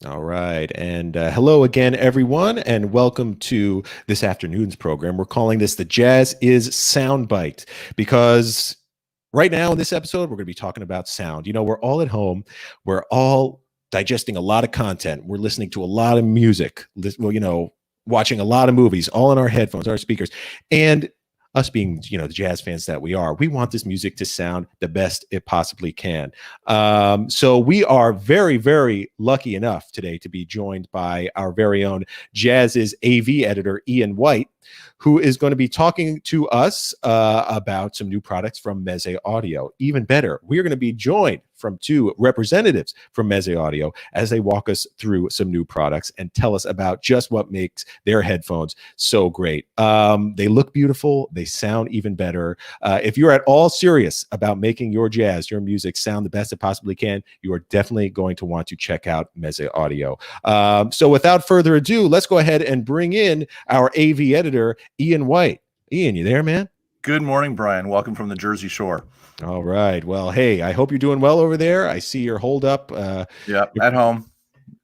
All right. And hello again, everyone, and welcome to this afternoon's program. We're calling this the Jazz is Soundbite because right now in this episode, we're going to be talking about sound. You know, we're all at home. We're all digesting a lot of content. We're listening to a lot of music, watching a lot of movies, all in our headphones, our speakers. And us being, the jazz fans that we are, we want this music to sound the best it possibly can. So we are very, very lucky enough today to be joined by our very own Jazz's AV editor, Ian White, who is going to be talking to us about some new products from MezeAudio. Even better, we are going to be joined from two representatives from MezeAudio as they walk us through some new products and tell us about just what makes their headphones so great. They look beautiful. They sound even better. If you're at all serious about making your jazz, your music sound the best it possibly can, you are definitely going to want to check out MezeAudio. So without further ado, let's go ahead and bring in our AV editor, Ian White. Ian, you there, man? Good morning, Brian. Welcome from the Jersey Shore. All right. Well, hey, I hope you're doing well over there. I see you're holed up. At home.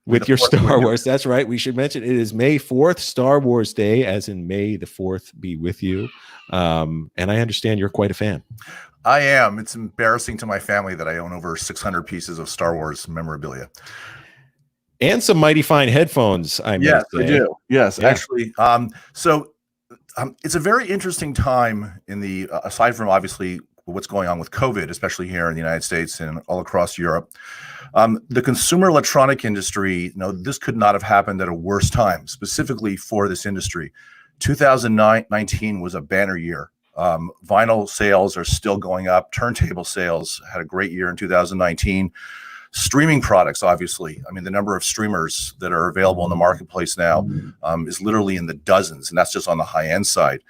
With your Star Wars. That's right. We should mention it is May 4th, Star Wars Day, as in May the 4th be with you. And I understand you're quite a fan. I am. It's embarrassing to my family that I own over 600 pieces of Star Wars memorabilia. And some mighty fine headphones, I do. Yes, yeah. Actually. It's a very interesting time in the, aside from obviously what's going on with COVID, especially here in the United States and all across Europe. The consumer electronic industry, this could not have happened at a worse time, specifically for this industry. 2019 was a banner year. Vinyl sales are still going up. Turntable sales had a great year in 2019. Streaming products, obviously. I mean, the number of streamers that are available in the marketplace now is literally in the dozens, and that's just on the high-end side.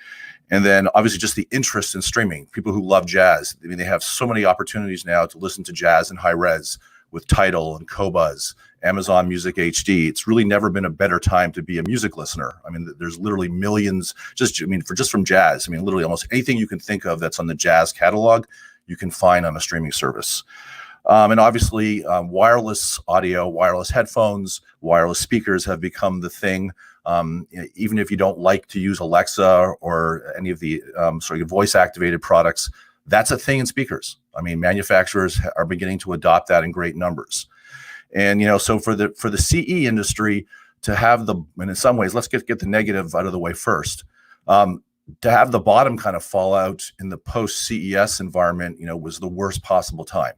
And then, obviously, just the interest in streaming. People who love jazz, I mean, they have so many opportunities now to listen to jazz in high res with Tidal and Qobuz, Amazon Music HD. It's really never been a better time to be a music listener. I mean, there's literally millions, just from jazz. I mean, literally almost anything you can think of that's on the jazz catalog, you can find on a streaming service. And obviously, wireless audio, wireless headphones, wireless speakers have become the thing. Even if you don't like to use Alexa or any of the voice-activated products, that's a thing in speakers. I mean, manufacturers are beginning to adopt that in great numbers. And so for the CE industry to have and in some ways, let's get the negative out of the way first. To have the bottom kind of fall out in the post-CES environment, was the worst possible time.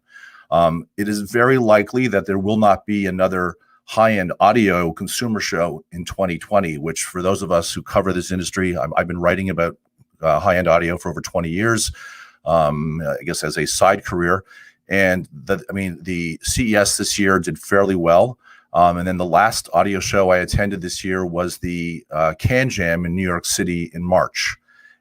It is very likely that there will not be another high-end audio consumer show in 2020, which for those of us who cover this industry, I've been writing about high-end audio for over 20 years, I guess as a side career. And the CES this year did fairly well. And then the last audio show I attended this year was the Can Jam in New York City in March.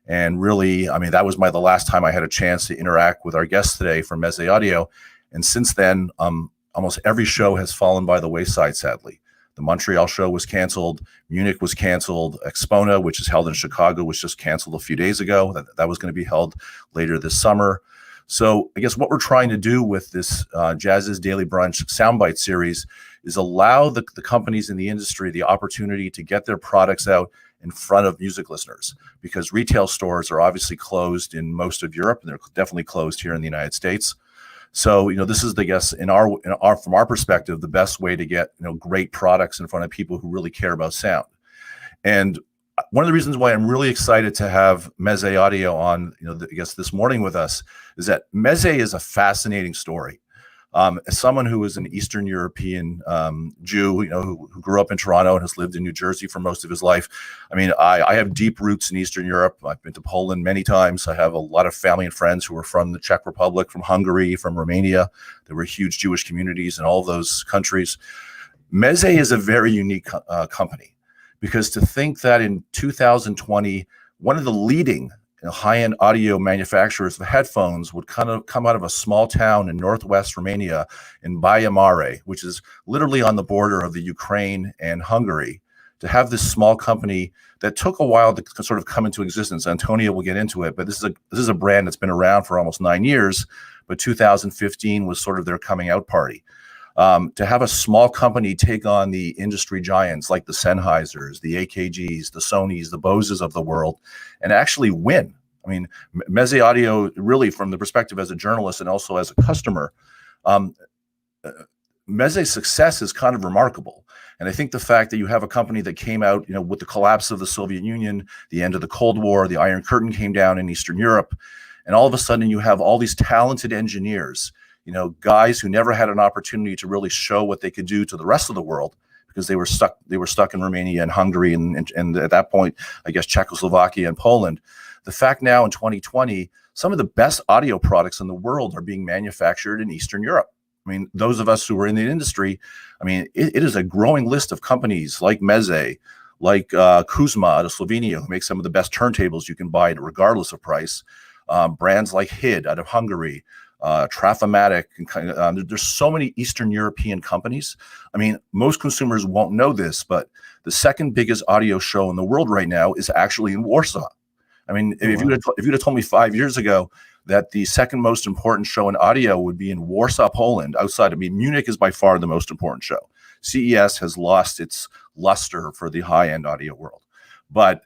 And really, that was the last time I had a chance to interact with our guests today from MezeAudio. And since then, almost every show has fallen by the wayside, sadly. The Montreal show was canceled. Munich was canceled. Expona, which is held in Chicago, was just canceled a few days ago. That was going to be held later this summer. So I guess what we're trying to do with this Jazz's Daily Brunch Soundbite series is allow the companies in the industry the opportunity to get their products out in front of music listeners, because retail stores are obviously closed in most of Europe, and they're definitely closed here in the United States. So, this is, I guess, from our perspective, the best way to get, great products in front of people who really care about sound. And one of the reasons why I'm really excited to have MezeAudio on, I guess this morning with us is that Meze is a fascinating story. As someone who is an Eastern European Jew, who grew up in Toronto and has lived in New Jersey for most of his life, I have deep roots in Eastern Europe. I've been to Poland many times. I have a lot of family and friends who are from the Czech Republic, from Hungary, from Romania. There were huge Jewish communities in all of those countries. Meze is a very unique company, because to think that in 2020, one of the leading high-end audio manufacturers of headphones would kind of come out of a small town in northwest Romania in Baia Mare, which is literally on the border of the Ukraine and Hungary, to have this small company that took a while to sort of come into existence. Antonio will get into it, but this is a brand that's been around for almost 9 years, but 2015 was sort of their coming out party. To have a small company take on the industry giants like the Sennheisers, the AKGs, the Sonys, the Boses of the world, and actually win. I mean, MezeAudio, really from the perspective as a journalist and also as a customer, Meze's success is kind of remarkable. And I think the fact that you have a company that came out, with the collapse of the Soviet Union, the end of the Cold War, the Iron Curtain came down in Eastern Europe, and all of a sudden you have all these talented engineers, guys who never had an opportunity to really show what they could do to the rest of the world because they were stuck in Romania and Hungary and at that point, I guess, Czechoslovakia and Poland. The fact now in 2020, some of the best audio products in the world are being manufactured in Eastern Europe. I mean, those of us who are in the industry, I mean, it is a growing list of companies like Meze, like Kuzma out of Slovenia, who makes some of the best turntables you can buy regardless of price. Brands like HID out of Hungary, Trafomatic. There's so many Eastern European companies. I mean, most consumers won't know this, but the second biggest audio show in the world right now is actually in Warsaw. I mean, if you'd have told me 5 years ago that the second most important show in audio would be in Warsaw, Poland, Munich is by far the most important show. CES has lost its luster for the high-end audio world. But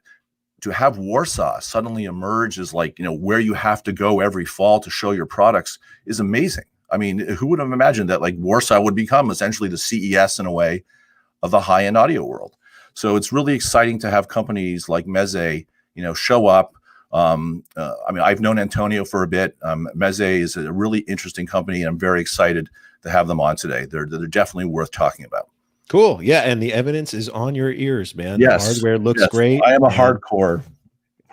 to have Warsaw suddenly emerge as where you have to go every fall to show your products is amazing. I mean, who would have imagined that Warsaw would become essentially the CES in a way of the high-end audio world? So it's really exciting to have companies like Meze, show up. I mean, I've known Antonio for a bit. Meze is a really interesting company, and I'm very excited to have them on today. They're definitely worth talking about. Cool. Yeah, and the evidence is on your ears, man. Yes. The hardware looks great. I am a hardcore.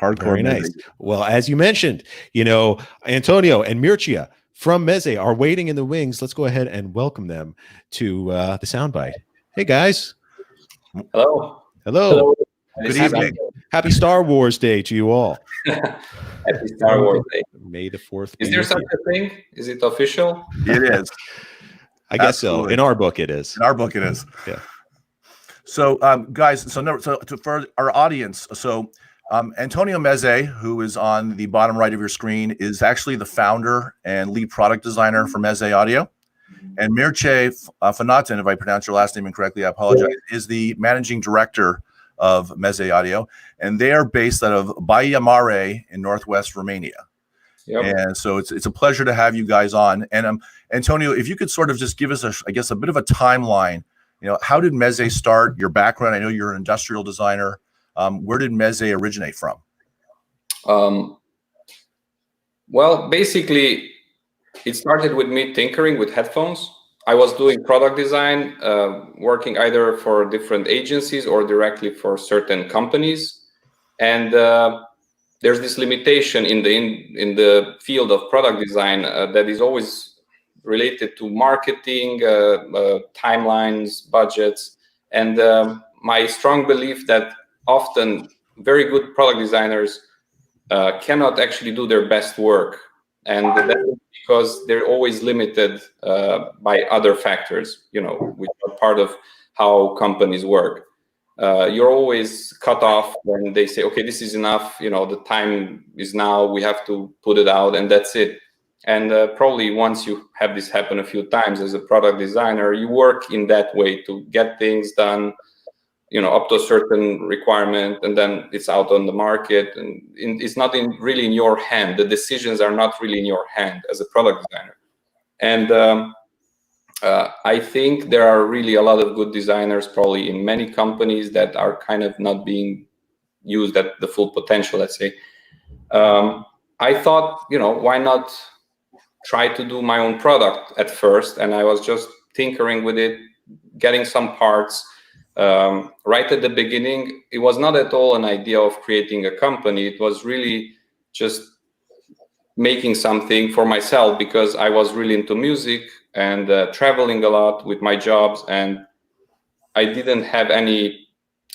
Very nice. Well, as you mentioned, Antonio and Mircea from Meze are waiting in the wings. Let's go ahead and welcome them to the soundbite. Hey, guys. Hello. Hello. Good evening. Happy Star Wars Day to you all. Happy Star Wars Day. May the 4th. Is there such a thing? Is it official? It is. I guess so. In our book, it is. In our book, it is. Yeah. So, guys, for our audience, Antonio Meze, who is on the bottom right of your screen, is actually the founder and lead product designer for MezeAudio. And Mircea Fanatan, if I pronounce your last name incorrectly, I apologize, is the managing director of MezeAudio, and they are based out of Baia Mare in northwest Romania. Yep. And so it's a pleasure to have you guys on. And Antonio, if you could sort of just give us a bit of a timeline. How did Meze start? Your background? I know you're an industrial designer. Where did Meze originate from? Well, basically, it started with me tinkering with headphones. I was doing product design, working either for different agencies or directly for certain companies. And there's this limitation in the field of product design that is always related to marketing, timelines, budgets, and my strong belief that often very good product designers cannot actually do their best work. And that is because they're always limited by other factors, which are part of how companies work. You're always cut off when they say, okay, this is enough, the time is now, we have to put it out, and that's it. And probably once you have this happen a few times as a product designer, you work in that way to get things done, up to a certain requirement, and then it's out on the market, and it's not really in your hand. The decisions are not really in your hand as a product designer. And I think there are really a lot of good designers probably in many companies that are kind of not being used at the full potential, let's say. I thought, why not try to do my own product at first? And I was just tinkering with it, getting some parts. Right at the beginning, it was not at all an idea of creating a company. It was really just making something for myself because I was really into music and traveling a lot with my jobs, and I didn't have any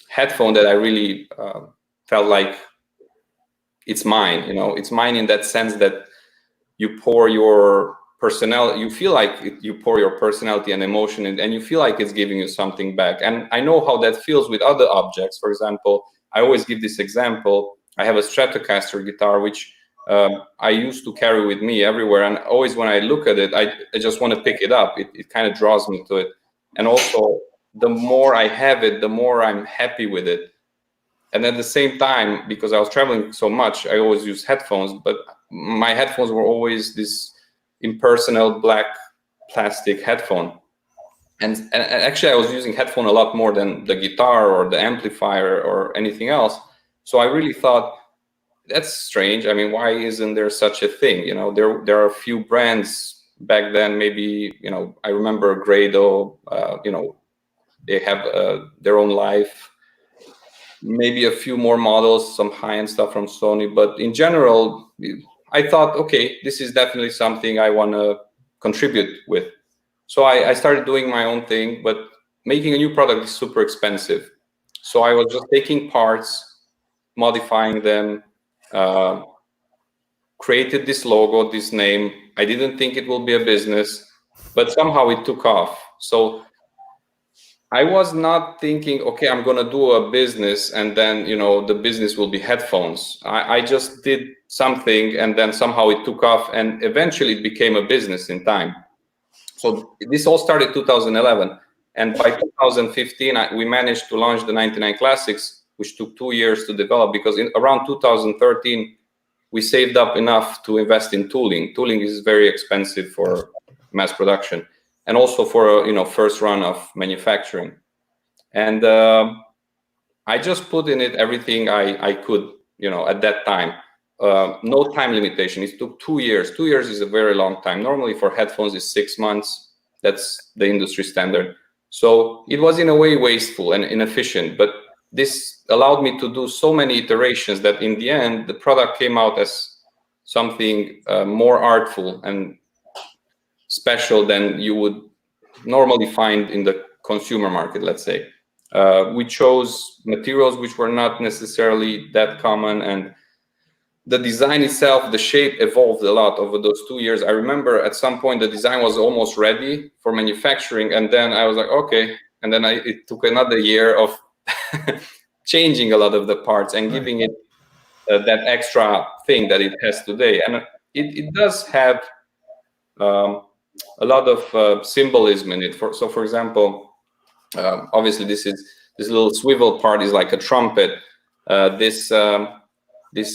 headphone that I really felt like it's mine. It's mine in that sense that you pour your personality, you feel like you pour your personality and emotion in, and you feel like it's giving you something back. And I know how that feels with other objects. For example, I always give this example. I have a Stratocaster guitar, which I used to carry with me everywhere, and always when I look at it, I just want to pick it up. It kind of draws me to it. And also, the more I have it, the more I'm happy with it. And at the same time, because I was traveling so much, I always use headphones, but my headphones were always this impersonal black plastic headphone. And actually, I was using headphone a lot more than the guitar or the amplifier or anything else. So I really thought, that's strange. I mean, why isn't there such a thing? You know, there are a few brands back then. Maybe, you know, I remember Grado. You know, they have their own life. Maybe a few more models, some high-end stuff from Sony. But in general, I thought, okay, this is definitely something I want to contribute with. So I started doing my own thing, but making a new product is super expensive. So I was just taking parts, modifying them, created this logo, this name. I didn't think it will be a business, but somehow it took off. So I was not thinking, okay, I'm going to do a business and then, you know, the business will be headphones. I just did something and then somehow it took off and eventually it became a business in time. So this all started 2011. And by 2015, we managed to launch the 99 Classics, which took 2 years to develop, because around 2013, we saved up enough to invest in tooling. Tooling is very expensive for mass production, and also for a first run of manufacturing. And I just put in it everything I could, at that time. No time limitation. It took 2 years. 2 years is a very long time. Normally for headphones is 6 months. That's the industry standard. So it was in a way wasteful and inefficient, but this allowed me to do so many iterations that in the end, the product came out as something more artful and special than you would normally find in the consumer market, let's say. We chose materials which were not necessarily that common, and the design itself, the shape evolved a lot over those 2 years. I remember at some point the design was almost ready for manufacturing, and then I was like, okay. And then it took another year of changing a lot of the parts and giving it that extra thing that it has today. And it does have a lot of symbolism in it. So for example, obviously this little swivel part is like a trumpet. This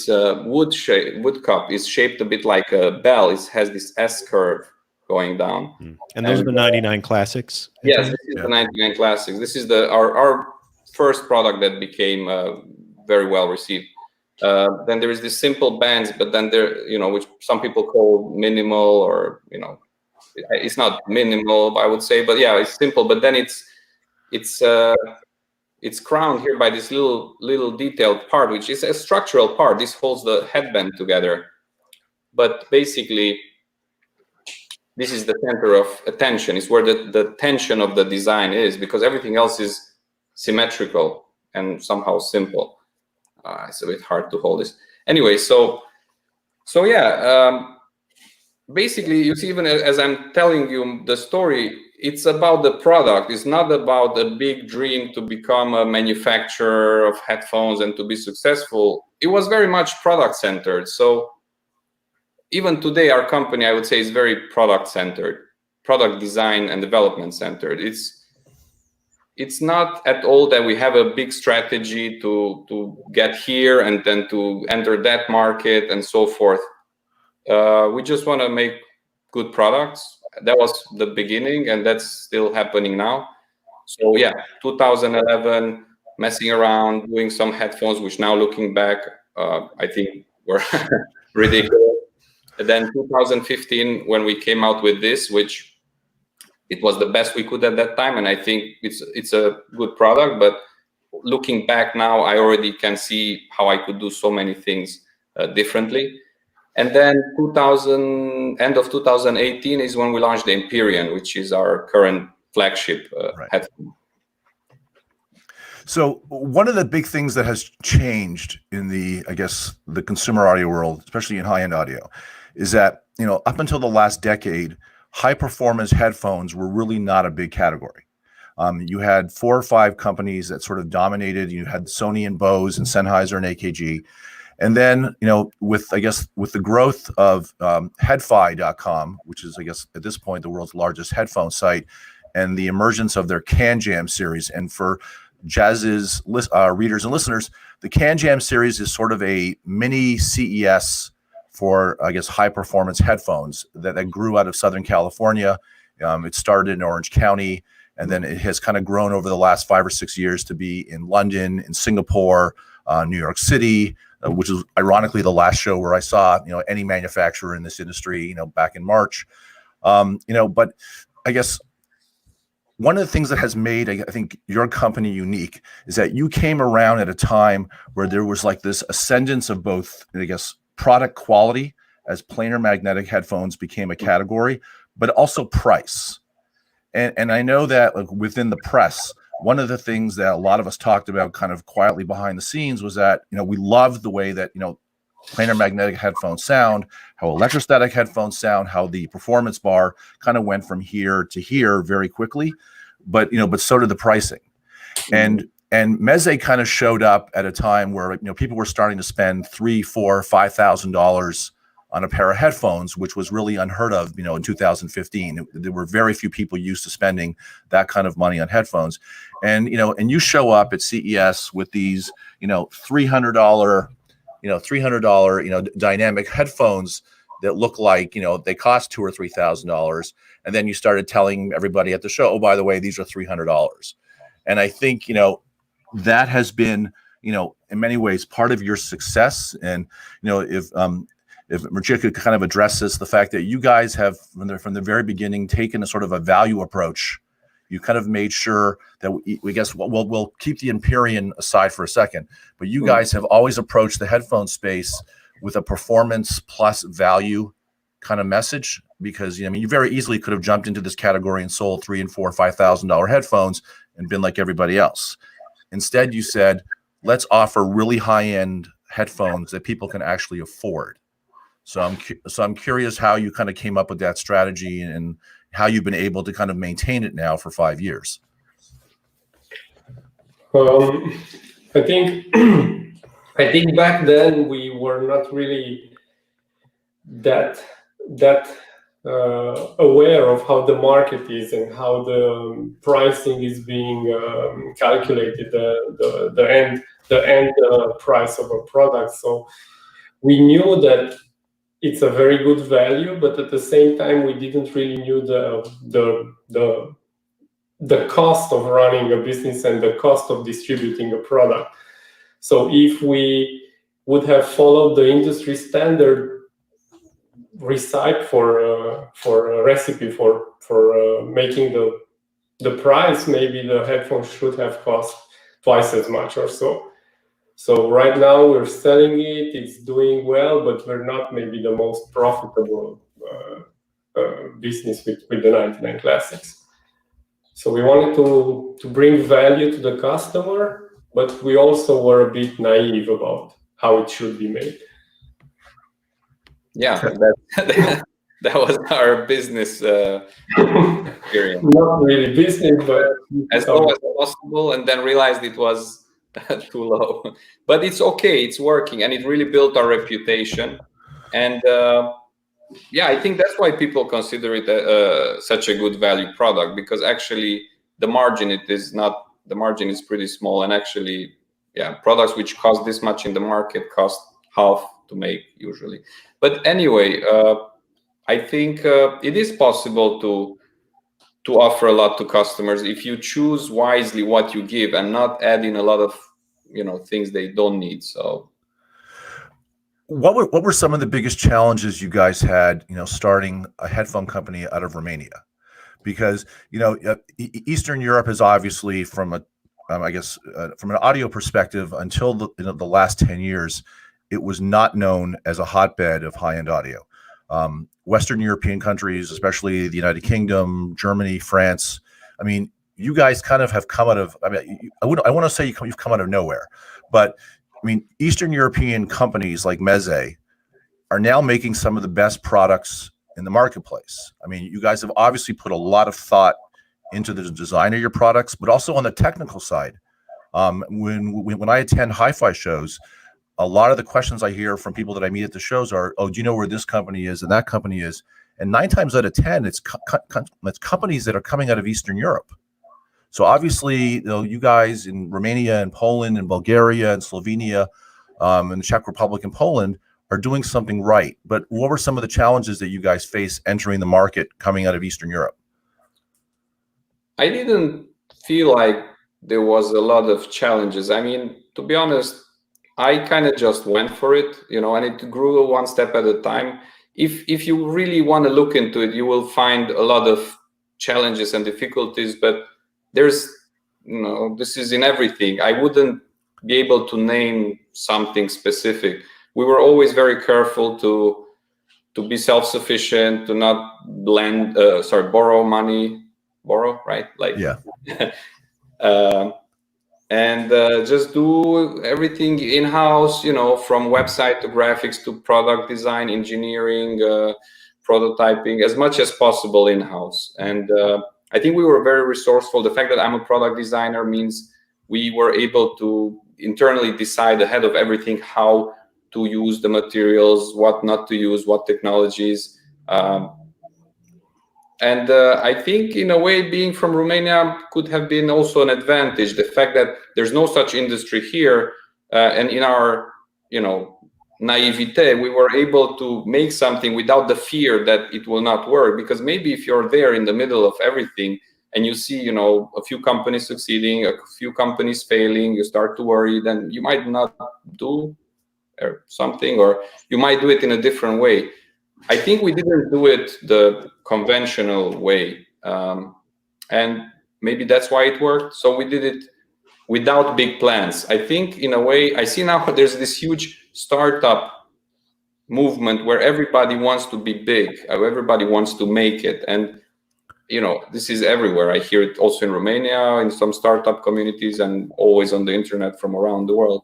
wood cup is shaped a bit like a bell. It has this S curve going down. And those are the 99 Classics? Yes, this is the 99 Classics. This is our first product that became very well received. Then there is this simple bands, but then there, which some people call minimal, or it's not minimal, I would say, but yeah, it's simple. But then it's crowned here by this little detailed part, which is a structural part. This holds the headband together. But basically, this is the center of attention. It's where the tension of the design is, because everything else is symmetrical and somehow simple. It's a bit hard to hold this. Anyway, so yeah, basically, you see, even as I'm telling you the story, it's about the product. It's not about a big dream to become a manufacturer of headphones and to be successful. It was very much product-centered. So even today, our company, I would say, is very product-centered, product design and development-centered. It's not at all that we have a big strategy to get here and then to enter that market and so forth. We just want to make good products. That was the beginning, and that's still happening now. So yeah, 2011, messing around, doing some headphones, which now looking back, I think were ridiculous. And then 2015, when we came out with this, which it was the best we could at that time, and I think it's a good product. But looking back now, I already can see how I could do so many things differently. And then end of 2018 is when we launched the Empyrean, which is our current flagship headphone. So one of the big things that has changed in the consumer audio world, especially in high-end audio, is that, up until the last decade, high-performance headphones were really not a big category. You had 4 or 5 companies that sort of dominated. You had Sony and Bose and Sennheiser and AKG. And then, with the growth of headfi.com, which is, I guess, at this point, the world's largest headphone site, and the emergence of their CanJam series. And for Jazz's readers and listeners, the CanJam series is sort of a mini CES for, I guess, high performance headphones that grew out of Southern California. It started in Orange County, and then it has kind of grown over the last 5 or 6 years to be in London, in Singapore, New York City, which is ironically the last show where I saw, any manufacturer in this industry, back in March. But I guess one of the things that has made, I think, your company unique is that you came around at a time where there was like this ascendance of both, I guess, product quality as planar magnetic headphones became a category, but also price. And I know that, like, within the press, one of the things that a lot of us talked about kind of quietly behind the scenes was that, we loved the way that, planar magnetic headphones sound, how electrostatic headphones sound, how the performance bar kind of went from here to here very quickly, but so did the pricing. And Meze kind of showed up at a time where, people were starting to spend $3,000, $4,000, $5,000 on a pair of headphones, which was really unheard of, in 2015. There were very few people used to spending that kind of money on headphones. And, and you show up at CES with these, $300, dynamic headphones that look like, they cost $2,000 or $3,000. And then you started telling everybody at the show, oh, by the way, these are $300. And I think, that has been, in many ways part of your success. And, if Mircea could kind of address this, the fact that you guys have, from the very beginning, taken a sort of a value approach. You kind of made sure that we guess we'll keep the Empyrean aside for a second, but you guys have always approached the headphone space with a performance plus value kind of message, because you very easily could have jumped into this category and sold $3,000 and $4,000, $5,000 headphones and been like everybody else. Instead, you said, let's offer really high-end headphones that people can actually afford. So I'm curious how you kind of came up with that strategy and how you've been able to kind of maintain it now for 5 years. I think back then we were not really that aware of how the market is and how the pricing is being calculated, the end price of a product. So we knew that it's a very good value, but at the same time, we didn't really knew the cost of running a business and the cost of distributing a product. So if we would have followed the industry standard recipe for a recipe for making the price, maybe the headphones should have cost twice as much or so. So right now we're selling it, it's doing well, but we're not maybe the most profitable business with the 99 Classics. So we wanted to bring value to the customer, but we also were a bit naive about how it should be made. Yeah, that was our business experience. Not really business, but as low as possible, and then realized it was too low. But it's okay, it's working, and it really built our reputation. And I think that's why people consider it such a good value product, because actually the margin is pretty small, and actually products which cost this much in the market cost half to make usually. But anyway, I think it is possible to offer a lot to customers if you choose wisely what you give and not add in a lot of things they don't need. So what were some of the biggest challenges you guys had starting a headphone company out of Romania? Because Eastern Europe is obviously, from a from an audio perspective, until the last 10 years, it was not known as a hotbed of high-end audio. Western European countries, especially the United Kingdom, Germany, France. I mean, you guys kind of have come out of, I want to say you've come out of nowhere, but I mean, Eastern European companies like Meze are now making some of the best products in the marketplace. I mean, you guys have obviously put a lot of thought into the design of your products, but also on the technical side. When I attend hi-fi shows, a lot of the questions I hear from people that I meet at the shows are, oh, do you know where this company is and that company is? And 9 times out of 10, it's companies that are coming out of Eastern Europe. So obviously, you guys in Romania and Poland and Bulgaria and Slovenia and the Czech Republic and Poland are doing something right. But what were some of the challenges that you guys face entering the market coming out of Eastern Europe? I didn't feel like there was a lot of challenges. I mean, to be honest, I kind of just went for it, and it grew one step at a time. If you really want to look into it, you will find a lot of challenges and difficulties, but there's, this is in everything. I wouldn't be able to name something specific. We were always very careful to be self-sufficient, to not borrow money, right? Like, yeah. And just do everything in-house, from website to graphics to product design, engineering, prototyping, as much as possible in-house. And I think we were very resourceful. The fact that I'm a product designer means we were able to internally decide ahead of everything how to use the materials, what not to use, what technologies. And I think, in a way, being from Romania could have been also an advantage. The fact that there's no such industry here, and in our, naivete, we were able to make something without the fear that it will not work. Because maybe if you're there in the middle of everything and you see, a few companies succeeding, a few companies failing, you start to worry, then you might not do something, or you might do it in a different way. I think we didn't do it the conventional way, and maybe that's why it worked. So we did it without big plans. I think, in a way, I see now there's this huge startup movement where everybody wants to be big, everybody wants to make it, and this is everywhere. I hear it also in Romania, in some startup communities, and always on the internet from around the world.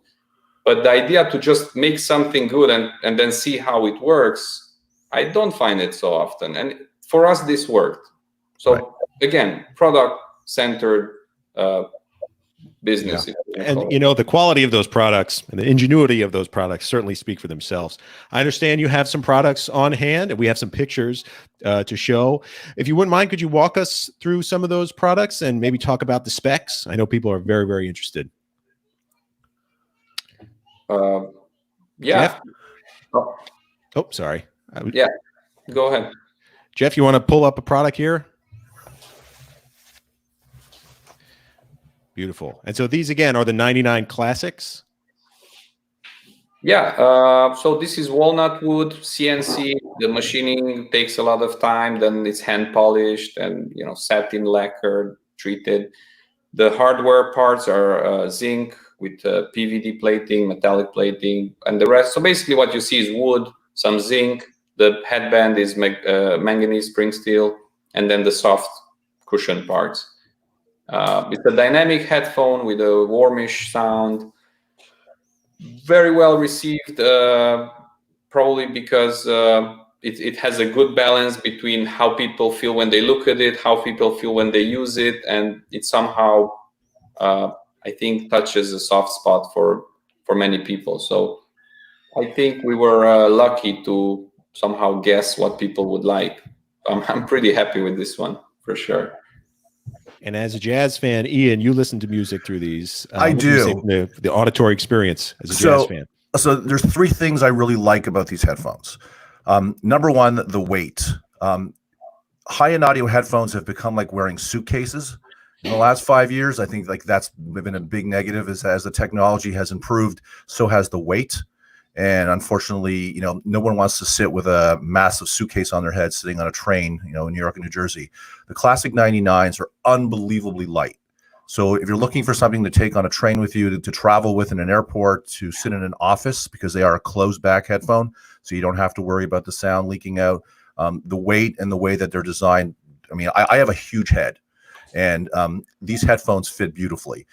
But the idea to just make something good and then see how it works, I don't find it so often. And for us, this worked. So right. Again, product-centered business. Yeah. And the quality of those products and the ingenuity of those products certainly speak for themselves. I understand you have some products on hand, and we have some pictures to show. If you wouldn't mind, could you walk us through some of those products and maybe talk about the specs? I know people are very, very interested. Yeah. Jeff? Oh, sorry. Yeah, go ahead. Jeff, you want to pull up a product here? Beautiful. And so these, again, are the 99 classics? Yeah. So this is walnut wood, CNC. The machining takes a lot of time. Then it's hand polished and, satin lacquered, treated. The hardware parts are zinc with PVD plating, metallic plating, and the rest. So basically what you see is wood, some zinc. The headband is manganese spring steel, and then the soft cushion parts. It's a dynamic headphone with a warmish sound. Very well received, probably because it has a good balance between how people feel when they look at it, how people feel when they use it, and it somehow, I think, touches a soft spot for many people. So I think we were lucky to somehow guess what people would like. I'm pretty happy with this one, for sure. And as a jazz fan, Ian, you listen to music through these. I do. The auditory experience as a jazz fan. So there's 3 things I really like about these headphones. Number one, the weight. High-end audio headphones have become like wearing suitcases in the last 5 years. I think that's been a big negative. As the technology has improved, so has the weight. And unfortunately, no one wants to sit with a massive suitcase on their head sitting on a train, in New York and New Jersey. The classic 99s are unbelievably light. So if you're looking for something to take on a train with you, to travel with in an airport, to sit in an office, because they are a closed back headphone, so you don't have to worry about the sound leaking out. The weight and the way that they're designed. I mean, I have a huge head, and these headphones fit beautifully.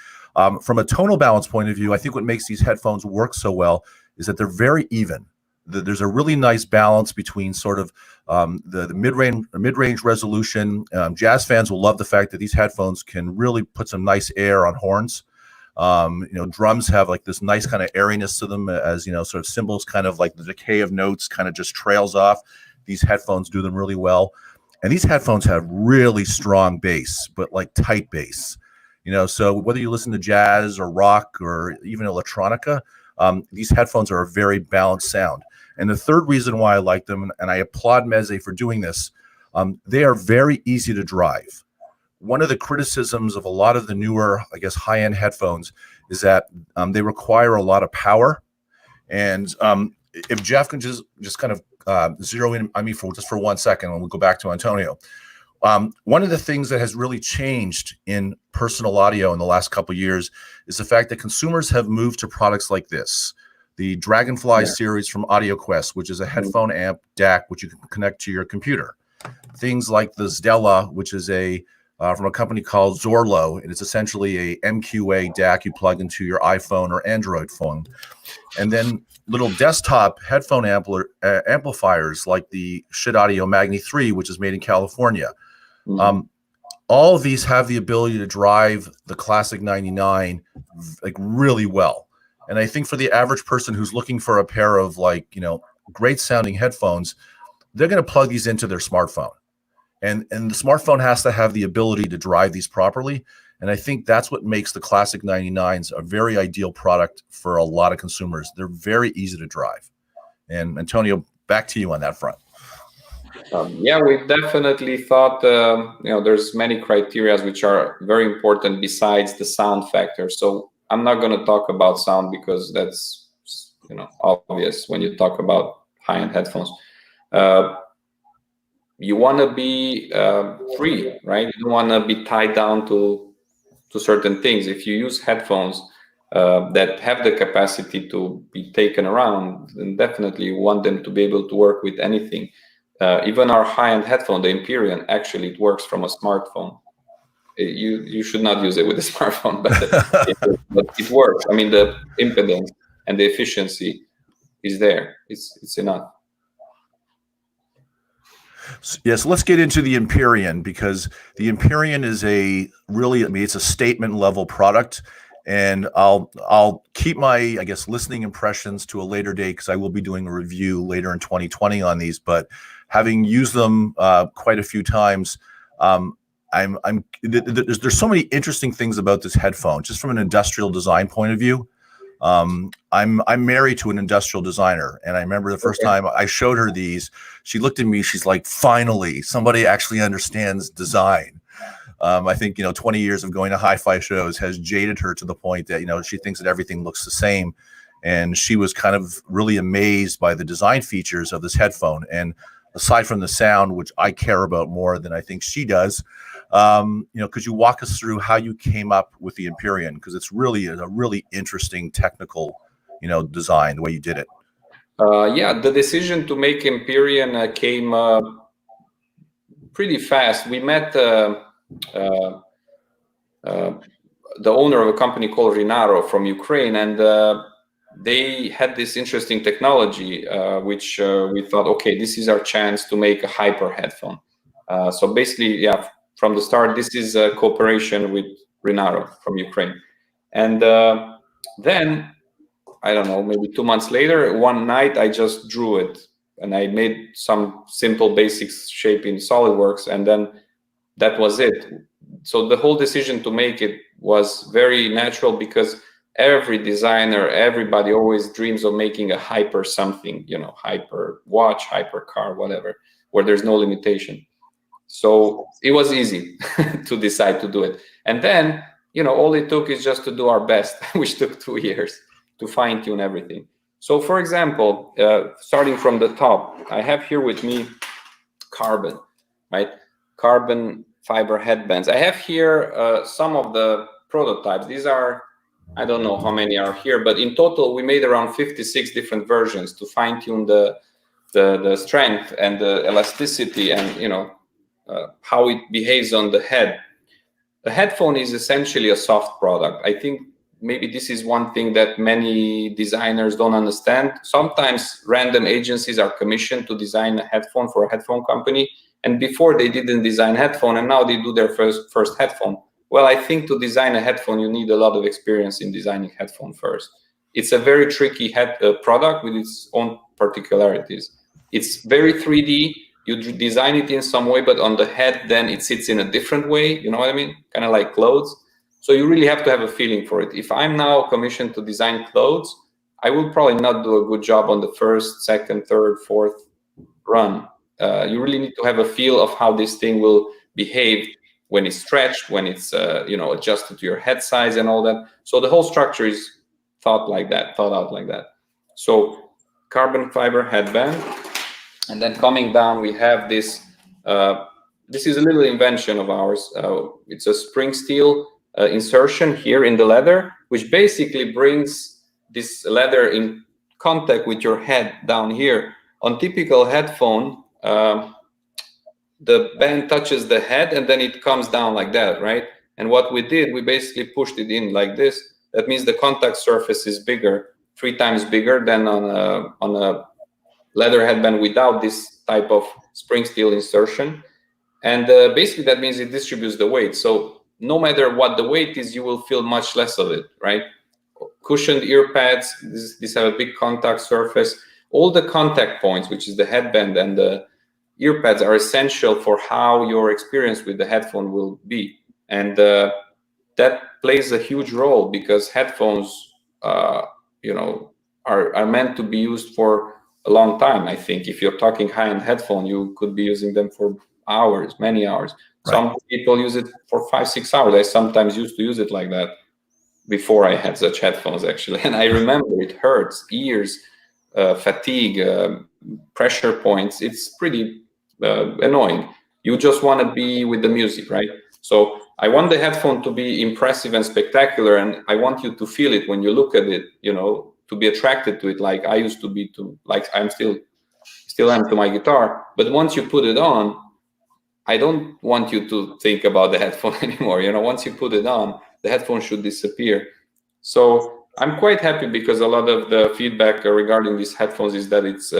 From a tonal balance point of view, I think what makes these headphones work so well is that they're very even. There's a really nice balance between sort of the mid-range resolution. Jazz fans will love the fact that these headphones can really put some nice air on horns. Drums have like this nice kind of airiness to them, as sort of cymbals, kind of like the decay of notes kind of just trails off. These headphones do them really well. And these headphones have really strong bass, but like tight bass. So whether you listen to jazz or rock or even electronica, these headphones are a very balanced sound. And the third reason why I like them, and I applaud Meze for doing this, they are very easy to drive. One of the criticisms of a lot of the newer, I guess, high-end headphones is that they require a lot of power. And if Jeff can just kind of zero in on me for 1 second, and we'll go back to Antonio. One of the things that has really changed in personal audio in the last couple of years is the fact that consumers have moved to products like this. The Dragonfly series from AudioQuest, which is a headphone amp DAC, which you can connect to your computer. Things like the Zdella, which is from a company called Zorlo, and it's essentially a MQA DAC you plug into your iPhone or Android phone. And then little desktop headphone amplifiers like the Shit Audio Magni 3, which is made in California. All of these have the ability to drive the Classic 99 like really well. And I think for the average person who's looking for a pair of great sounding headphones, they're going to plug these into their smartphone. And the smartphone has to have the ability to drive these properly. And I think that's what makes the Classic 99s a very ideal product for a lot of consumers. They're very easy to drive. And Antonio, back to you on that front. We definitely thought, there's many criteria which are very important besides the sound factor. So I'm not going to talk about sound because that's, obvious when you talk about high-end headphones. You want to be free, right? You don't want to be tied down to certain things. If you use headphones that have the capacity to be taken around, then definitely you want them to be able to work with anything. Even our high-end headphone, the Empyrean, actually it works from a smartphone. You should not use it with a smartphone, but it works. I mean, the impedance and the efficiency is there. It's enough. Yes, let's get into the Empyrean, because the Empyrean is it's a statement level product, and I'll keep my, listening impressions to a later date, because I will be doing a review later in 2020 on these. But having used them quite a few times, there's so many interesting things about this headphone, just from an industrial design point of view. I'm married to an industrial designer, and I remember the first time I showed her these, she looked at me, she's like, finally, somebody actually understands design. I think, 20 years of going to hi-fi shows has jaded her to the point that, she thinks that everything looks the same. And she was kind of really amazed by the design features of this headphone. And aside from the sound, which I care about more than I think she does, could you walk us through how you came up with the Empyrean? Because it's really a really interesting technical, design, the way you did it. The decision to make Empyrean came pretty fast. We met the owner of a company called Rinaro from Ukraine, and they had this interesting technology, which we thought, okay, this is our chance to make a hyper headphone. So basically, from the start, this is a cooperation with Rinaro from Ukraine. And then, I don't know, maybe 2 months later, one night I just drew it, and I made some simple basic shape in SolidWorks, and then that was it. So the whole decision to make it was very natural, because every designer, everybody always dreams of making a hyper something, hyper watch, hyper car, whatever, where there's no limitation. So it was easy to decide to do it. And then, all it took is just to do our best, which took 2 years to fine tune everything. So for example, starting from the top, I have here with me carbon, right? Carbon fiber headbands. I have here some of the prototypes. These are, I don't know how many are here, but in total, we made around 56 different versions to fine tune the strength and the elasticity and, how it behaves on the head. The headphone is essentially a soft product. I think maybe this is one thing that many designers don't understand. Sometimes random agencies are commissioned to design a headphone for a headphone company, and before they didn't design headphone, and now they do their first headphone. Well, I think to design a headphone, you need a lot of experience in designing headphone first. It's a very tricky product with its own particularities. It's very 3D. You design it in some way, but on the head, then it sits in a different way. You know what I mean? Kind of like clothes. So you really have to have a feeling for it. If I'm now commissioned to design clothes, I will probably not do a good job on the first, second, third, fourth run. You really need to have a feel of how this thing will behave when it's stretched, when it's adjusted to your head size and all that. So the whole structure is thought out like that. So carbon fiber headband, and then coming down we have this. This is a little invention of ours. It's a spring steel insertion here in the leather, which basically brings this leather in contact with your head down here. On typical headphone, the band touches the head and then it comes down like that, right? And what we did, we basically pushed it in like this. That means the contact surface is bigger, 3 times bigger than on a leather headband without this type of spring steel insertion. And basically that means it distributes the weight. So no matter what the weight is, you will feel much less of it, right? Cushioned ear pads, these have a big contact surface. All the contact points, which is the headband and the ear pads, are essential for how your experience with the headphone will be. And that plays a huge role because headphones, are meant to be used for a long time. I think if you're talking high-end headphone, you could be using them for hours, many hours. Right. Some people use it for 5-6 hours. I sometimes used to use it like that before I had such headphones, actually. And I remember it hurts, ears, fatigue, pressure points. It's pretty annoying. You just want to be with the music, right? So I want the headphone to be impressive and spectacular, and I want you to feel it when you look at it, to be attracted to it, like I used to be like I'm still am to my guitar. But once you put it on, I don't want you to think about the headphone anymore. Once you put it on, the headphone should disappear. So I'm quite happy because a lot of the feedback regarding these headphones is that it's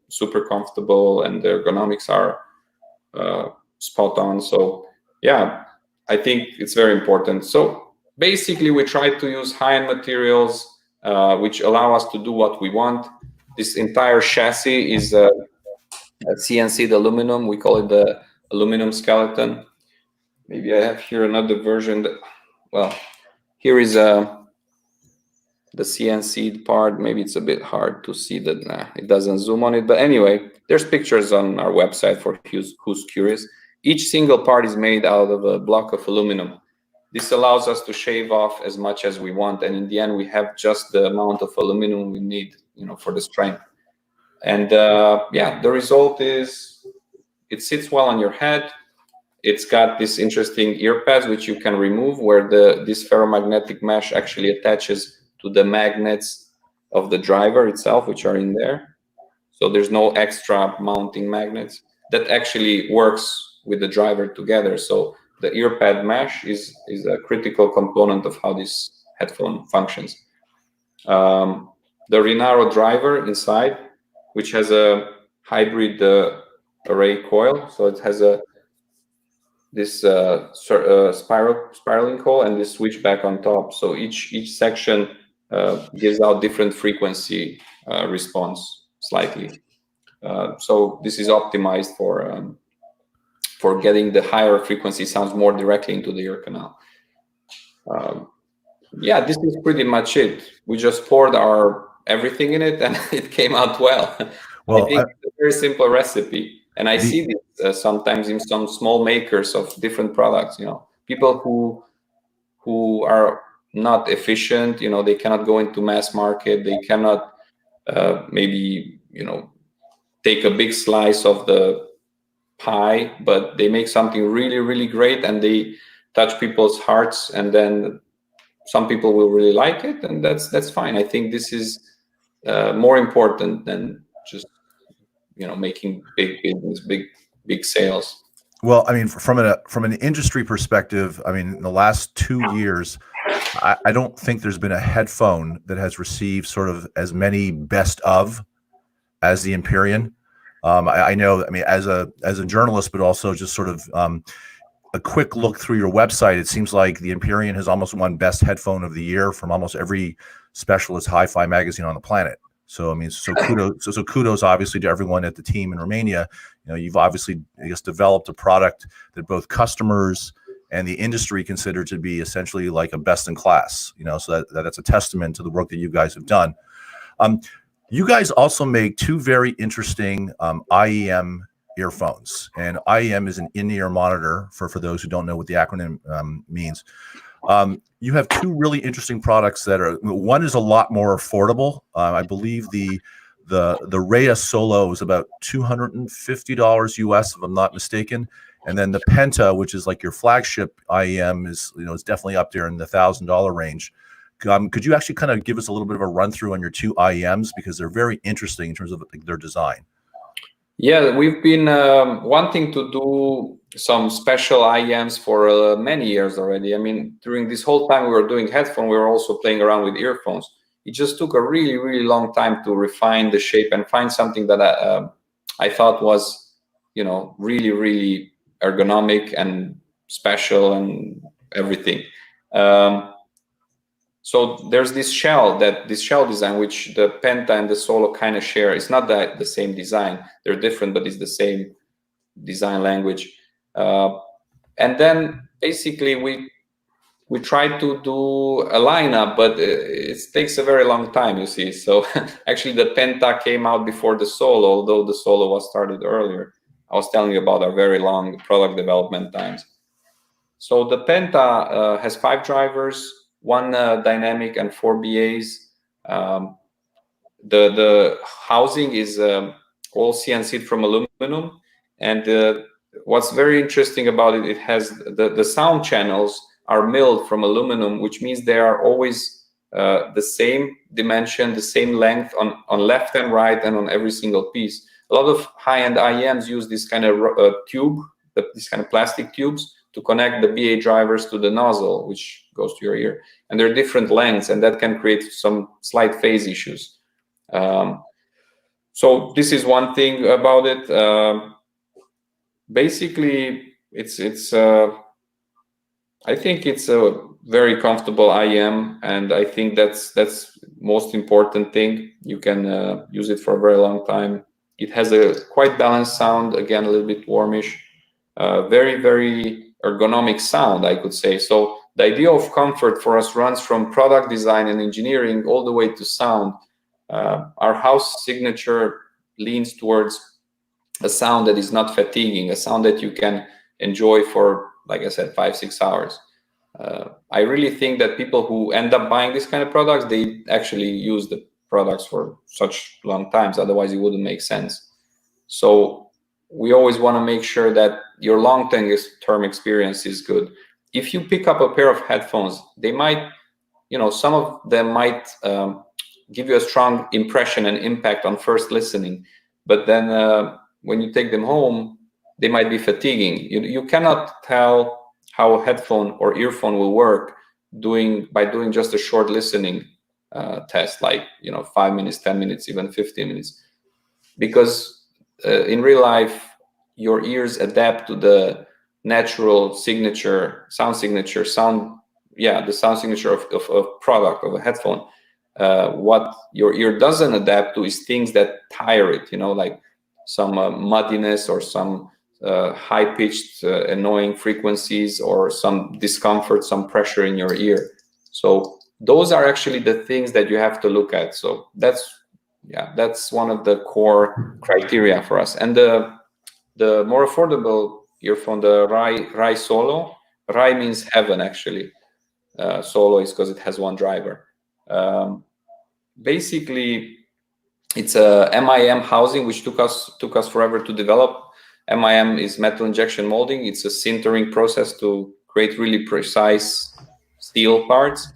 super comfortable and the ergonomics are spot on. So yeah, I think it's very important. So basically we try to use high-end materials which allow us to do what we want. This entire chassis is a CNC'd aluminum. We call it the aluminum skeleton. Maybe I have here another version. Here is the CNC'd part. Maybe it's a bit hard to see that. It doesn't zoom on it. But anyway, there's pictures on our website for who's curious. Each single part is made out of a block of aluminum. This allows us to shave off as much as we want. And in the end, we have just the amount of aluminum we need, for the strength. And the result is it sits well on your head. It's got this interesting ear pads, which you can remove, where this ferromagnetic mesh actually attaches to the magnets of the driver itself, which are in there. So there's no extra mounting magnets. That actually works with the driver together. So the ear pad mesh is a critical component of how this headphone functions. The Renaro driver inside, which has a hybrid array coil. So it has this spiraling coil and this switchback on top. So each section gives out different frequency response slightly. So this is optimized for getting the higher frequency sounds more directly into the ear canal. This is pretty much it. We just poured our everything in it and it came out well. I think it's a very simple recipe. And I see this sometimes in some small makers of different products, people who are not efficient, they cannot go into mass market. They cannot maybe, take a big slice of the pie, but they make something really, really great and they touch people's hearts, and then some people will really like it, and that's fine. I think this is more important than just making big sales. Well, I mean, from an industry perspective, I mean, in the last 2 years, I don't think there's been a headphone that has received sort of as many best of as the Empyrean. I know, I mean, as a journalist, but also just sort of a quick look through your website, it seems like the Empyrean has almost won Best Headphone of the Year from almost every specialist hi-fi magazine on the planet. So, I mean, so kudos obviously to everyone at the team in Romania. You know, you've obviously, I guess, developed a product that both customers and the industry consider to be essentially like a best in class, you know, so that's a testament to the work that you guys have done. You guys also make two very interesting IEM earphones, and IEM is an in-ear monitor for those who don't know what the acronym means. You have two really interesting products that are, one is a lot more affordable. I believe the Rhea Solo is about $250 US, if I'm not mistaken. And then the Penta, which is like your flagship IEM, is, you know, it's definitely up there in the $1,000 range. Could you actually kind of give us a little bit of a run through on your two IEMs, because they're very interesting in terms of their design? Yeah, we've been wanting to do some special IEMs for many years already. I mean, during this whole time we were doing headphones, we were also playing around with earphones. It just took a really, really long time to refine the shape and find something that I thought was, you know, really, really ergonomic and special and everything. So there's this shell design, which the Penta and the Solo kind of share. It's not that the same design; they're different, but it's the same design language. And then basically we tried to do a lineup, but it takes a very long time, you see. So actually, the Penta came out before the Solo, although the Solo was started earlier. I was telling you about our very long product development times. So the Penta has 5 drivers. 1 dynamic and 4 BAs. The housing is all CNC'd from aluminum, and what's very interesting about it, it has the sound channels are milled from aluminum, which means they are always the same dimension, the same length on left and right, and on every single piece. A lot of high-end IEMs use this kind of tube, this kind of plastic tubes, to connect the BA drivers to the nozzle, which goes to your ear. And they're different lengths, and that can create some slight phase issues. So this is one thing about it. Basically, I think it's a very comfortable IEM, and I think that's most important thing. You can use it for a very long time. It has a quite balanced sound, again, a little bit warmish, very, very ergonomic sound, I could say. So the idea of comfort for us runs from product design and engineering all the way to sound. Our house signature leans towards a sound that is not fatiguing, a sound that you can enjoy for, like I said, 5-6 hours. I really think that people who end up buying this kind of products, they actually use the products for such long times, otherwise it wouldn't make sense. So we always want to make sure that your long-term experience is good. If you pick up a pair of headphones, they might, you know, some of them might give you a strong impression and impact on first listening, but then when you take them home, they might be fatiguing. You cannot tell how a headphone or earphone will work by doing just a short listening test, like, you know, 5 minutes, 10 minutes, even 15 minutes, because in real life, your ears adapt to the natural signature, sound signature, the sound signature of a product, of a headphone. What your ear doesn't adapt to is things that tire it, you know, like some muddiness or some high-pitched, annoying frequencies, or some discomfort, some pressure in your ear. So those are actually the things that you have to look at. So that's one of the core criteria for us. And the more affordable earphone, the Rai Solo. Rai means heaven, actually. Solo is because it has 1 driver. Basically, it's a MIM housing, which took us forever to develop. MIM is metal injection molding. It's a sintering process to create really precise steel parts.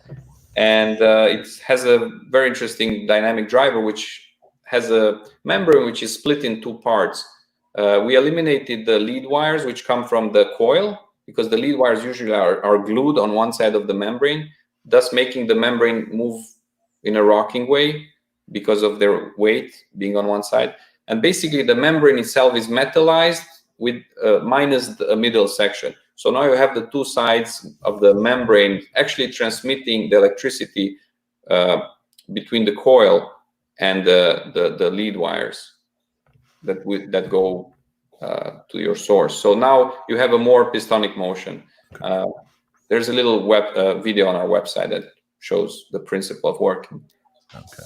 And it has a very interesting dynamic driver, which has a membrane which is split in 2 parts. We eliminated the lead wires, which come from the coil, because the lead wires usually are glued on one side of the membrane, thus making the membrane move in a rocking way because of their weight being on one side. And basically, the membrane itself is metallized with minus the middle section. So now you have the two sides of the membrane actually transmitting the electricity between the coil and the lead wires that go to your source. So now you have a more pistonic motion. There's a little video on our website that shows the principle of working. Okay.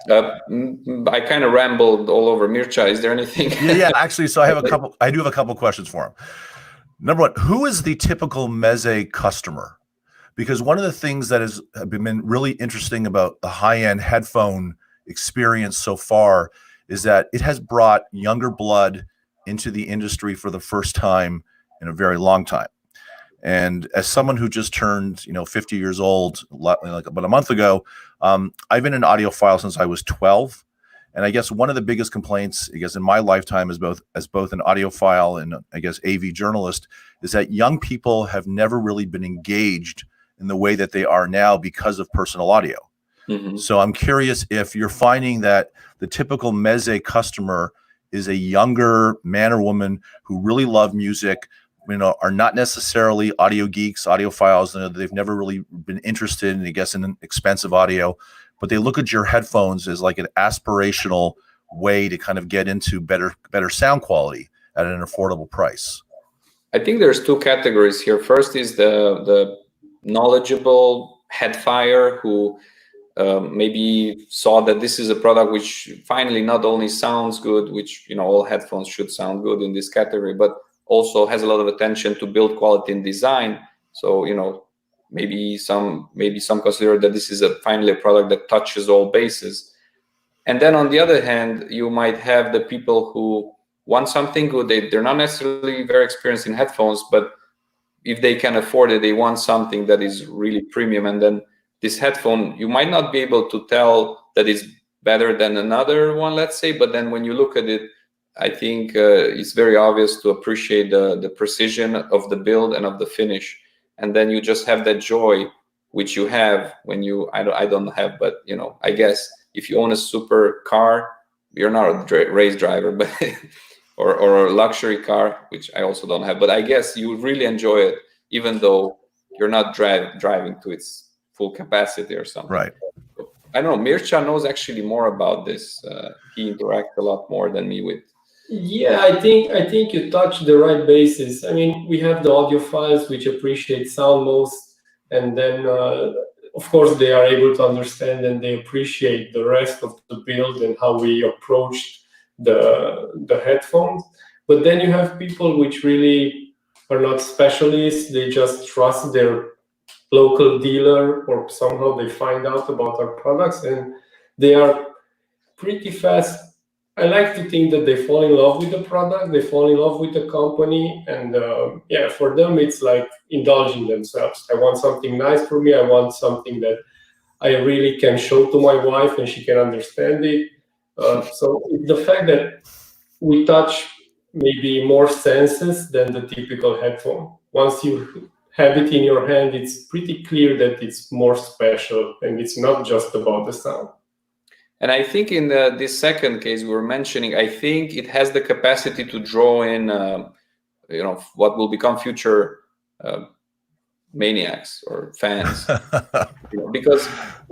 I kind of rambled all over. Mircea, is there anything? Yeah, actually, so I do have a couple questions for him. Number one, who is the typical Meze customer? Because one of the things that has been really interesting about the high-end headphone experience so far is that it has brought younger blood into the industry for the first time in a very long time. And as someone who just turned, 50 years old, like about a month ago, I've been an audiophile since I was 12. And I guess one of the biggest complaints, I guess, in my lifetime as both an audiophile and I guess AV journalist is that young people have never really been engaged in the way that they are now because of personal audio. Mm-hmm. So I'm curious if you're finding that the typical Meze customer is a younger man or woman who really love music, are not necessarily audio geeks, audiophiles. They've never really been interested in, I guess, in expensive audio, but they look at your headphones as like an aspirational way to kind of get into better sound quality at an affordable price. I think there's two categories here. First is the knowledgeable headfire who maybe saw that this is a product which finally not only sounds good, which all headphones should sound good in this category, but also has a lot of attention to build quality and design. So maybe some consider that this is finally a product that touches all bases. And then on the other hand, you might have the people who want something good. They're not necessarily very experienced in headphones, but if they can afford it, they want something that is really premium. And then this headphone, you might not be able to tell that it's better than another one, let's say, but then when you look at it, I think it's very obvious to appreciate the precision of the build and of the finish. And then you just have that joy, which you have when I don't have, but I guess if you own a super car, you're not a race driver, but or a luxury car, which I also don't have, but I guess you really enjoy it, even though you're not driving to its full capacity or something. Right. I don't know. Mircea knows actually more about this. He interacts a lot more than me with. Yeah, I think you touched the right basis. I mean, we have the audiophiles which appreciate sound most, and then of course they are able to understand and they appreciate the rest of the build and how we approached the headphones. But then you have people which really are not specialists. They just trust their local dealer, or somehow they find out about our products, and they are pretty fast. I like to think that they fall in love with the product, they fall in love with the company, and for them it's like indulging themselves. I want something nice for me. I want something that I really can show to my wife and she can understand it. So the fact that we touch maybe more senses than the typical headphone. Once you have it in your hand, it's pretty clear that it's more special and it's not just about the sound. And I think in this second case we were mentioning, I think it has the capacity to draw in, what will become future maniacs or fans. Because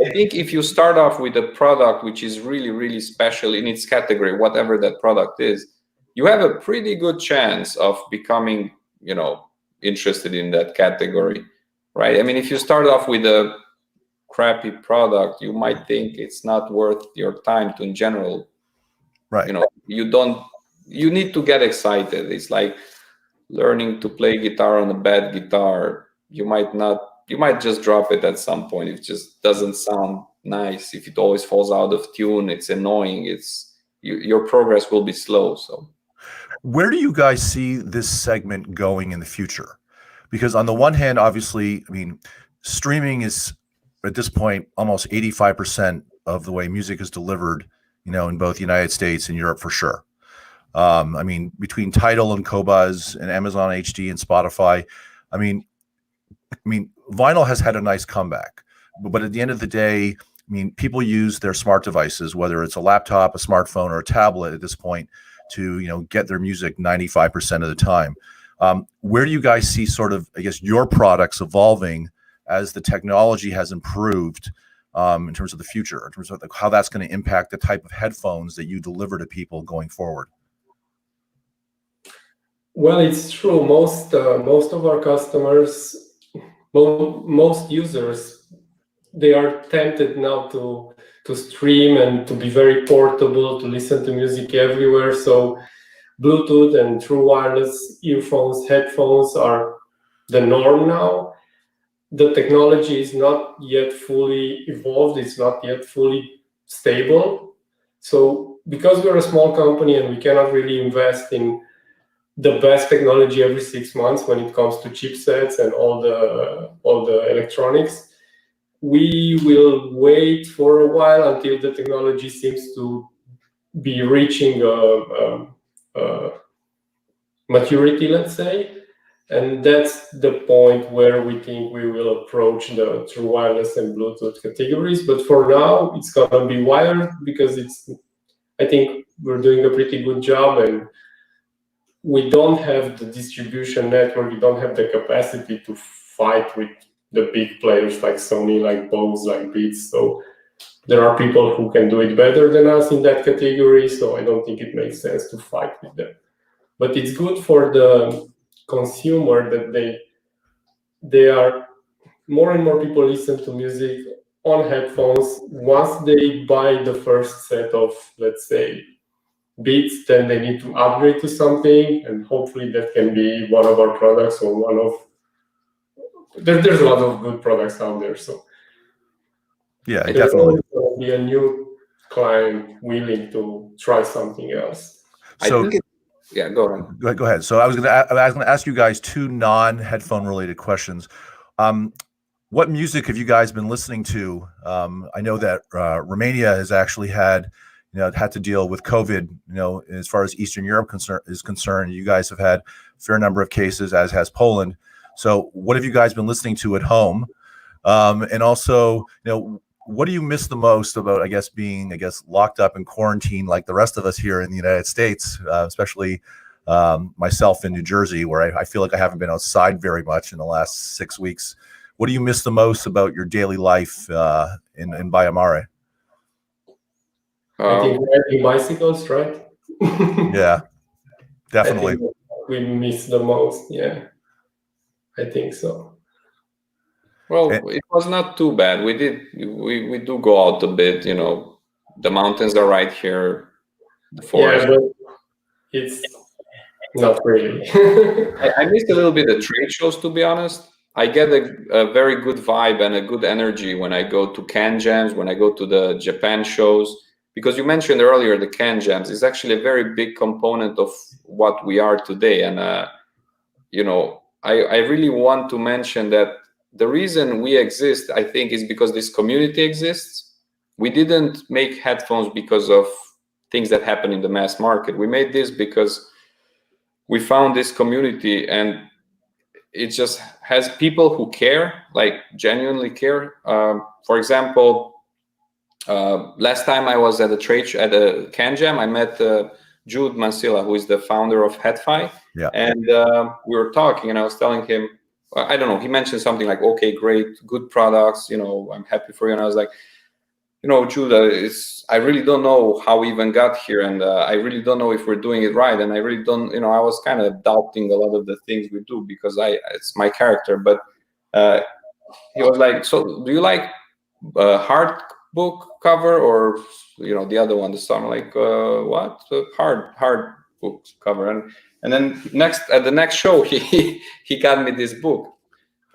I think if you start off with a product which is really, really special in its category, whatever that product is, you have a pretty good chance of becoming, interested in that category, right? I mean, if you start off with a crappy product, you might think it's not worth your time to, in general, right? You need to get excited. It's like learning to play guitar on a bad guitar. You might just drop it at some point. It just doesn't sound nice. If it always falls out of tune, it's annoying. Your progress will be slow. So where do you guys see this segment going in the future? Because on the one hand, obviously, I mean, streaming is at this point almost 85% of the way music is delivered, in both the United States and Europe for sure. I mean, between Tidal and Qobuz and Amazon HD and Spotify, I mean, vinyl has had a nice comeback, but at the end of the day, I mean, people use their smart devices, whether it's a laptop, a smartphone, or a tablet at this point, to get their music 95% of the time. Where do you guys see sort of, I guess, your products evolving as the technology has improved in terms of the future, in terms of how that's going to impact the type of headphones that you deliver to people going forward? Well, it's true. Most of our customers, most users, they are tempted now to stream and to be very portable, to listen to music everywhere. So Bluetooth and true wireless earphones, headphones are the norm now. The technology is not yet fully evolved. It's not yet fully stable. So because we're a small company and we cannot really invest in the best technology every 6 months when it comes to chipsets and all the electronics, we will wait for a while until the technology seems to be reaching maturity, let's say. And that's the point where we think we will approach the true wireless and Bluetooth categories. But for now, it's going to be wired because I think we're doing a pretty good job, and we don't have the distribution network. We don't have the capacity to fight with the big players like Sony, like Bose, like Beats. So there are people who can do it better than us in that category. So I don't think it makes sense to fight with them. But it's good for the consumer that they are more and more people listen to music on headphones. Once they buy the first set of, let's say, Beats, then they need to upgrade to something, and hopefully that can be one of our products or one of there's a lot of good products out there. So yeah, there's definitely always be a new client willing to try something else. So yeah, go on. Go ahead. So I was going to ask you guys two non-headphone related questions. What music have you guys been listening to? I know that Romania has actually had to deal with COVID. As far as Eastern Europe is concerned, you guys have had a fair number of cases, as has Poland. So what have you guys been listening to at home? And also, what do you miss the most about, being locked up in quarantine like the rest of us here in the United States, especially myself in New Jersey, where I feel like I haven't been outside very much in the last 6 weeks. What do you miss the most about your daily life in Baia Mare? I think riding bicycles, right? Yeah, definitely. I think we miss the most. Yeah, I think so. Well, it was not too bad. We do go out a bit. The mountains are right here. The forest. Yeah, but it's not really. I missed a little bit the trade shows, to be honest. I get a very good vibe and a good energy when I go to Can Jams, when I go to the Japan shows, because you mentioned earlier the Can Jams is actually a very big component of what we are today. And, I really want to mention that the reason we exist, I think, is because this community exists. We didn't make headphones because of things that happen in the mass market. We made this because we found this community, and it just has people who care, like genuinely care. For example, last time I was at a Can Jam, I met Jude Mansilla, who is the founder of HeadFi. Yeah. And we were talking, and I was telling him, I don't know, he mentioned something like, okay, great, good products, I'm happy for you. And I was like, Jude, I really don't know how we even got here, and I really don't know if we're doing it right, and I really don't, I was kind of doubting a lot of the things we do because it's my character. But he was like, so do you like hard book cover or the other one, the song? I'm like, what? Hard book cover. And then at the next show, he got me this book,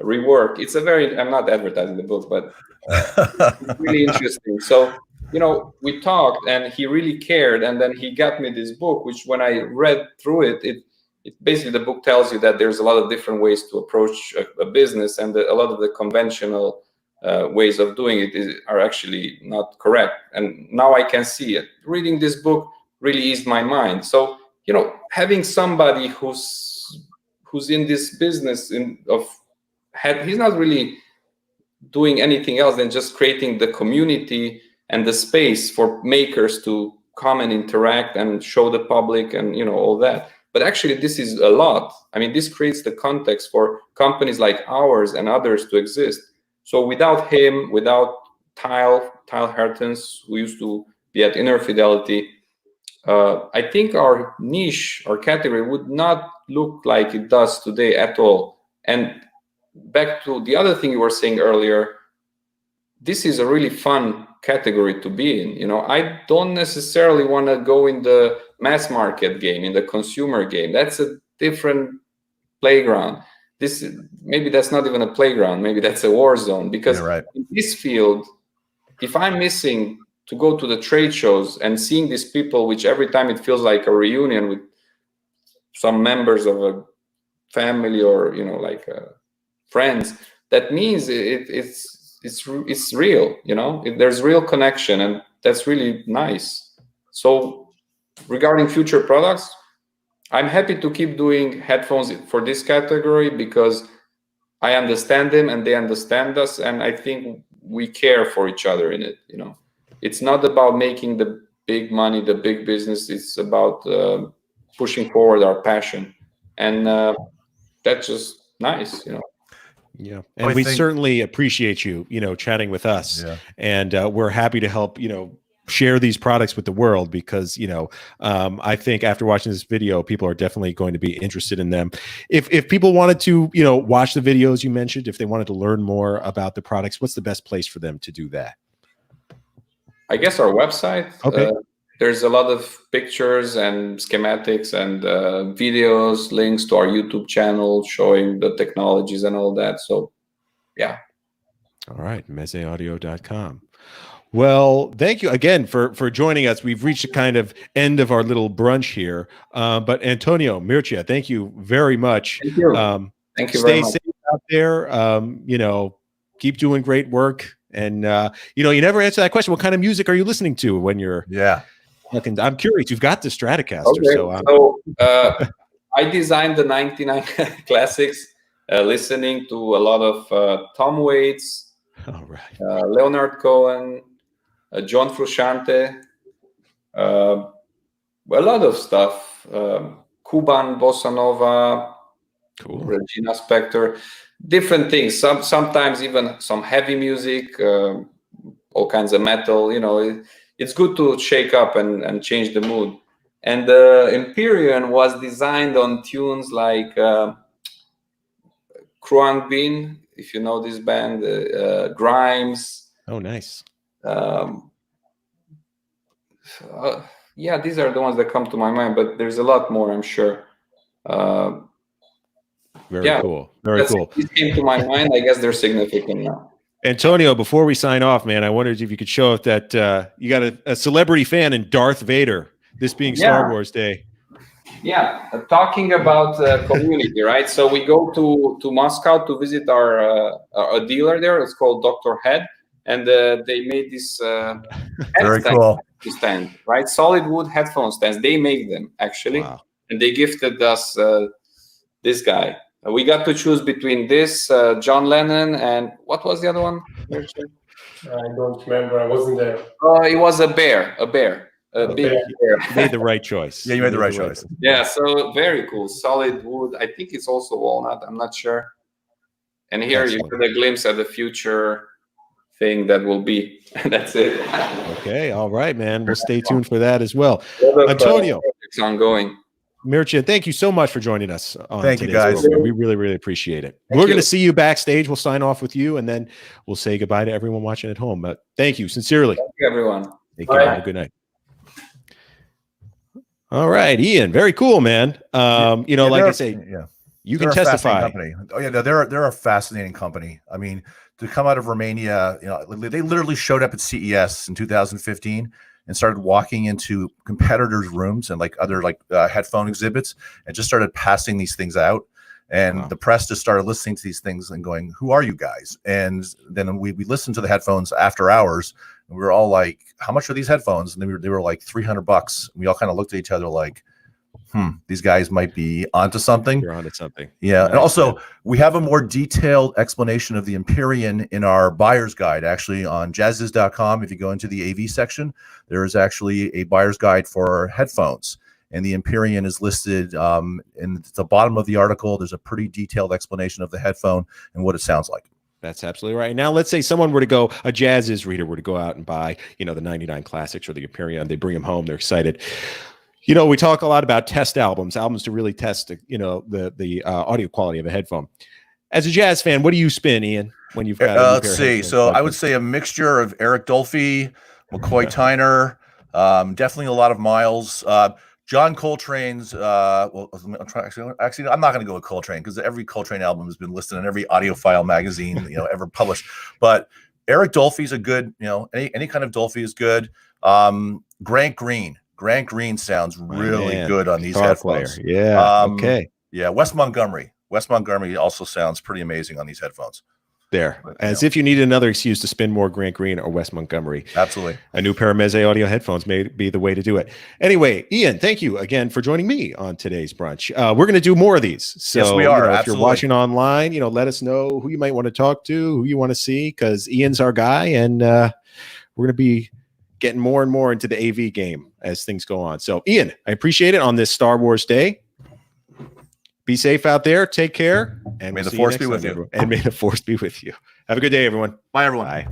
Rework. It's I'm not advertising the book, but it's really interesting. So, we talked, and he really cared, and then he got me this book, which when I read through it basically, the book tells you that there's a lot of different ways to approach a business, and a lot of the conventional ways of doing it are actually not correct. And now I can see it. Reading this book really eased my mind. So, having somebody who's in this business he's not really doing anything else than just creating the community and the space for makers to come and interact and show the public and all that. But actually, this is a lot. I mean, this creates the context for companies like ours and others to exist. So without him, without Tile Hertens, who used to be at Inner Fidelity, I think our niche, our category would not look like it does today at all. And back to the other thing you were saying earlier, this is a really fun category to be in. You know, I don't necessarily want to go in the mass market game, in the consumer game. That's a different playground. Maybe that's not even a playground. Maybe that's a war zone, because in this field, if I'm missing to go to the trade shows and seeing these people, which every time it feels like a reunion with some members of a family or, you know, like friends, that means it's real, you know, there's real connection, and that's really nice. So regarding future products, I'm happy to keep doing headphones for this category because I understand them and they understand us, and I think we care for each other in it. You know, it's not about making the big money, the big business. It's about pushing forward our passion, and that's just nice, you know. Yeah, and we certainly appreciate you, you know, chatting with us, and we're happy to help, you know, share these products with the world, because, you know, I think after watching this video, people are definitely going to be interested in them. If people wanted to, you know, watch the videos you mentioned, if they wanted to learn more about the products, what's the best place for them to do that? I guess our website. Okay. There's a lot of pictures and schematics and videos, links to our YouTube channel showing the technologies and all that. So, yeah. All right, MezeAudio.com. Well, thank you again for joining us. We've reached the kind of end of our little brunch here. But Antonio, Mircea, thank you very much. Thank you. Thank you very much. Stay safe out there. You know, keep doing great work. And, you know, you never answer that question. What kind of music are you listening to when you're... Yeah. I'm curious. You've got the Stratocaster. Okay. So I designed the 99 classics, listening to a lot of Tom Waits, all right, Leonard Cohen, John Frusciante, a lot of stuff, Cuban bossa nova, cool, Regina Spektor, different things. Sometimes even some heavy music, all kinds of metal. You know, it's good to shake up and change the mood. And the Empyrean was designed on tunes like Kruang Bin, if you know this band, Grimes. Oh, nice. Yeah, these are the ones that come to my mind, but there's a lot more, I'm sure. Very cool. Very cool. These came to my mind. I guess they're significant now. Antonio, before we sign off, man, I wondered if you could show us that you got a celebrity fan in Darth Vader, this being Star Wars Day. Yeah, talking about community, right? So we go to Moscow to visit a dealer there. It's called Dr. Head, and they made this very cool stand, right? Solid wood headphone stands. They make them actually, and they gifted us this guy. We got to choose between this, John Lennon, and what was the other one? I don't remember. I wasn't there. It was a bear. A big bear. You made the right choice. Yeah, you made the right choice. Yeah, so very cool. Solid wood. I think it's also walnut. I'm not sure. And here you get a glimpse at the future thing that will be. That's it. Okay, all right, man. We'll stay tuned for that as well. Antonio. It's ongoing. Mircea, thank you so much for joining us on Thank you, guys. program. We really, really appreciate it. We're going to see you backstage. We'll sign off with you, and then we'll say goodbye to everyone watching at home. But thank you, sincerely. Thank you, everyone. Take care. Have a good night. All right, Ian. Very cool, man. You know, like I say, you can testify. Company. Oh yeah, no, they're a fascinating company. I mean, to come out of Romania, you know, they literally showed up at CES in 2015 and started walking into competitors' rooms and like other headphone exhibits and just started passing these things out. And the press just started listening to these things and going, "Who are you guys?" And then we listened to the headphones after hours, and we were all like, "How much are these headphones?" And they were like $300. We all kind of looked at each other like, these guys might be onto something. You're onto something. Yeah. And also, we have a more detailed explanation of the Empyrean in our buyer's guide, actually on Jazziz.com. If you go into the AV section, there is actually a buyer's guide for headphones. and the Empyrean is listed in the bottom of the article. There's a pretty detailed explanation of the headphone and what it sounds like. That's absolutely right. Now, let's say someone were to go, a Jazziz reader were to go out and buy, the 99 Classics or the Empyrean. They bring them home. They're excited. We talk a lot about test albums to really test, the audio quality of a headphone. As a jazz fan, what do you spin, Ian, when you've got? Let's see. So I would say a mixture of Eric Dolphy, McCoy Tyner, definitely a lot of Miles. John Coltrane's, actually, I'm not going to go with Coltrane because every Coltrane album has been listed in every audiophile magazine, ever published. But Eric Dolphy's a good, any kind of Dolphy is good. Grant Green sounds really good on these headphones. Player. Yeah. Okay. Yeah. Wes Montgomery also sounds pretty amazing on these headphones. There, as if you needed another excuse to spin more Grant Green or Wes Montgomery. Absolutely. A new pair of MezeAudio headphones may be the way to do it. Anyway, Ian, thank you again for joining me on today's brunch. We're going to do more of these. So, yes, we are. If you're watching online, let us know who you might want to talk to, who you want to see, because Ian's our guy, and we're going to be getting more and more into the AV game as things go on. So, Ian, I appreciate it on this Star Wars day. Be safe out there. Take care. And may the force be with you. And may the force be with you. Have a good day, everyone. Bye, everyone. Bye.